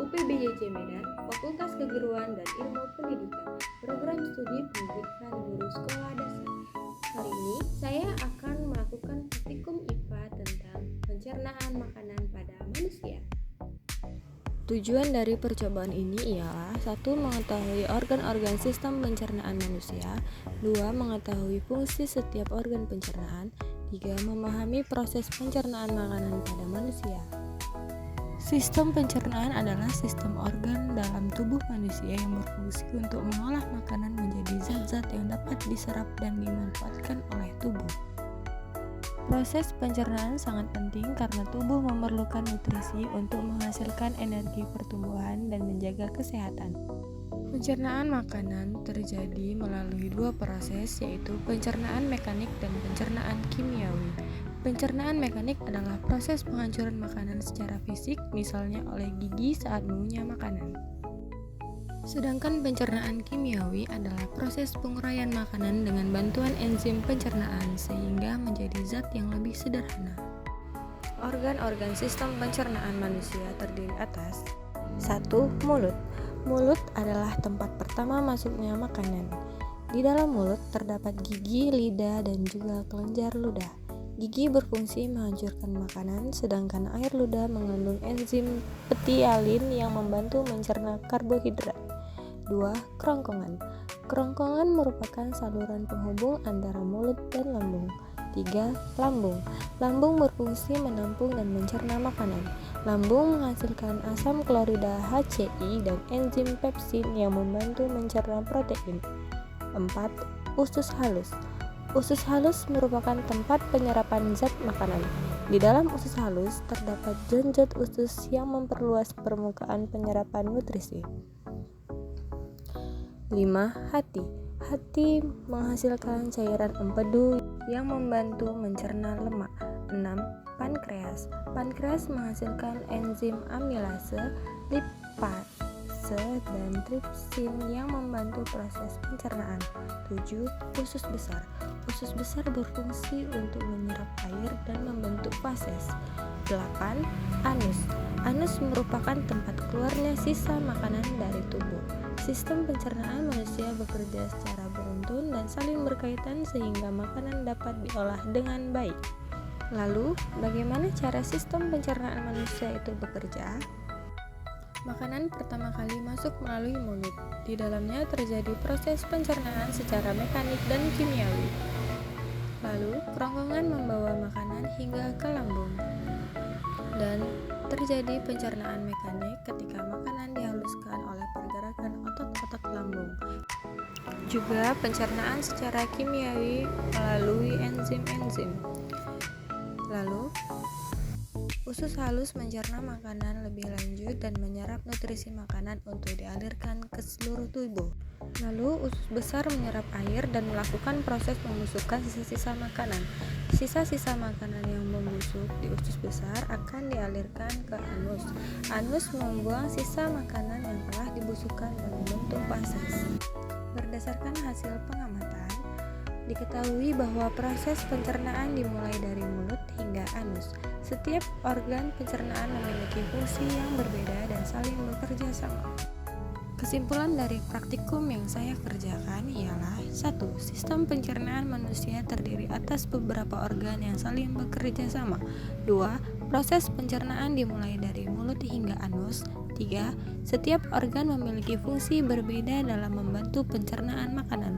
UPBJJ Medan, Fakultas Keguruan dan Ilmu Pendidikan, Program Studi Pendidikan Guru Sekolah Dasar. Hari ini saya akan melakukan praktikum IPA tentang pencernaan makanan pada manusia. Tujuan dari percobaan ini ialah 1. Mengetahui organ-organ sistem pencernaan manusia. 2. Mengetahui fungsi setiap organ pencernaan. 3. Memahami proses pencernaan makanan pada manusia. Sistem pencernaan adalah sistem organ dalam tubuh manusia yang berfungsi untuk mengolah makanan menjadi zat-zat yang dapat diserap dan dimanfaatkan oleh tubuh. Proses pencernaan sangat penting karena tubuh memerlukan nutrisi untuk menghasilkan energi pertumbuhan dan menjaga kesehatan. Pencernaan makanan terjadi melalui 2 proses, yaitu pencernaan mekanik dan pencernaan kimiawi. Pencernaan mekanik adalah proses penghancuran makanan secara fisik, misalnya oleh gigi saat mengunyah makanan. Sedangkan pencernaan kimiawi adalah proses penguraian makanan dengan bantuan enzim pencernaan sehingga menjadi zat yang lebih sederhana. Organ-organ sistem pencernaan manusia terdiri atas 1. Mulut. Mulut adalah tempat pertama masuknya makanan. Di dalam mulut terdapat gigi, lidah, dan juga kelenjar ludah. Gigi berfungsi menghancurkan makanan, sedangkan air ludah mengandung enzim petialin yang membantu mencerna karbohidrat. 2. Kerongkongan. Kerongkongan merupakan saluran penghubung antara mulut dan lambung. 3. Lambung. Lambung berfungsi menampung dan mencerna makanan. Lambung menghasilkan asam klorida HCl dan enzim pepsin yang membantu mencerna protein. 4. Usus halus. Usus halus merupakan tempat penyerapan zat makanan. Di dalam usus halus terdapat genjot usus yang memperluas permukaan penyerapan nutrisi. 5. Hati. Hati menghasilkan cairan empedu yang membantu mencerna lemak. 6. Pankreas. Pankreas menghasilkan enzim amilase, lipase, dan tripsin yang membantu proses pencernaan. 7. Usus besar. Usus besar berfungsi untuk menyerap air dan membentuk fases. 8. Anus. Anus merupakan tempat keluarnya sisa makanan dari tubuh. Sistem pencernaan manusia bekerja secara beruntun dan saling berkaitan sehingga makanan dapat diolah dengan baik. Lalu, bagaimana cara sistem pencernaan manusia itu bekerja? Makanan pertama kali masuk melalui mulut. Di dalamnya terjadi proses pencernaan secara mekanik dan kimiawi. Lalu, kerongkongan membawa makanan hingga ke lambung. Dan terjadi pencernaan mekanik ketika makanan dihaluskan oleh pergerakan otot-otot lambung. Juga pencernaan secara kimiawi melalui enzim-enzim. Lalu, usus halus mencerna makanan lebih lanjut dan menyerap nutrisi makanan untuk dialirkan ke seluruh tubuh. Lalu, usus besar menyerap air dan melakukan proses membusukkan sisa-sisa makanan. Sisa-sisa makanan yang membusuk di usus besar akan dialirkan ke anus. Anus membuang sisa makanan yang telah dibusukkan dan membentuk fases. Berdasarkan hasil pengamatan, diketahui bahwa proses pencernaan dimulai dari mulut hingga anus. Setiap organ pencernaan memiliki fungsi yang berbeda dan saling bekerja sama. Kesimpulan dari praktikum yang saya kerjakan ialah 1. Sistem pencernaan manusia terdiri atas beberapa organ yang saling bekerja sama. 2. Proses pencernaan dimulai dari mulut hingga anus. 3. Setiap organ memiliki fungsi berbeda dalam membantu pencernaan makanan.